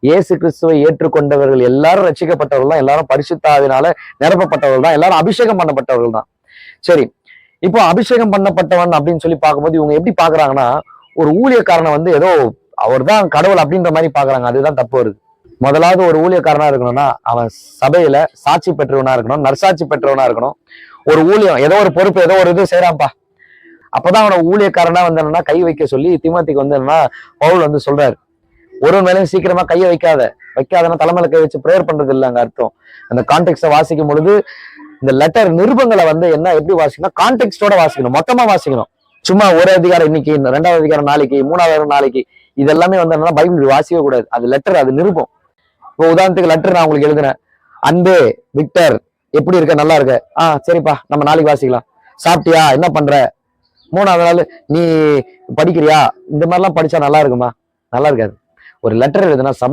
இயேசு கிறிஸ்துவை ஏற்றுக்கொண்டவர்கள் எல்லாரும் ரட்சிக்கப்பட்டவர்கள் தான், எல்லாரும் பரிசுத்தாவினால நிரப்பப்பட்டவர்கள் தான், எல்லாரும் அபிஷேகம் பண்ணப்பட்டவர்கள் தான். சரி, இப்போ அபிஷேகம் பண்ணப்பட்டவன் அப்படின்னு சொல்லி பார்க்கும்போது இவங்க எப்படி பாக்குறாங்கன்னா, ஒரு ஊழியக்காரனை வந்து ஏதோ அவர் தான் கடவுள் அப்படின்ற மாதிரி பாக்குறாங்க. அதுதான் தப்பு வருது. முதலாவது ஒரு ஊழியக்காரனா இருக்கணும்னா அவன் சபையில சாட்சி பெற்றவனா இருக்கணும், நற்சாட்சி பெற்றவனா இருக்கணும். ஒரு ஊழியம் ஏதோ ஒரு பொறுப்பு ஏதோ ஒரு இது செய்யறான்ப்பா, அப்பதான் அவனை ஊழியக்காரனா வந்து என்னன்னா கை வைக்க சொல்லி திமோத்திக்கு வந்து என்னன்னா பவுல் வந்து சொல்றாரு, ஒரு மேலையும் சீக்கிரமா கையை வைக்காதன்னா தலைமையில கை வச்சு பிரேயர் பண்றது இல்லை அங்க அர்த்தம். அந்த கான்டெக்ட வாசிக்கும் பொழுது இந்த லெட்டர் நிருபங்களை வந்து என்ன எப்படி வாசிக்கணும், கான்டெக்டோட வாசிக்கணும், மொத்தமா வாசிக்கணும். சும்மா ஒரு அதிகாரம் இன்னைக்கு, ரெண்டாவது அதிகாரம் நாளைக்கு, மூணாவது நாளைக்கு, இது எல்லாமே வந்து என்னன்னா பைபிள் வாசிக்கவே கூடாது. அது லெட்டர், அது நிருபம். இப்போ உதாரணத்துக்கு லெட்டர் நான் உங்களுக்கு எழுதுனேன், அன்பே விக்டர் எப்படி இருக்க, நல்லா இருக்க, சரிப்பா நம்ம நாளைக்கு வாசிக்கலாம். சாப்பிட்டியா, என்ன பண்ற, மூணாவது நாள் நீ படிக்கிறியா, இந்த மாதிரிலாம் படிச்சா நல்லா இருக்குமா? நல்லா இருக்காது. ஒரு லெட்டர் எழுதுனா சபை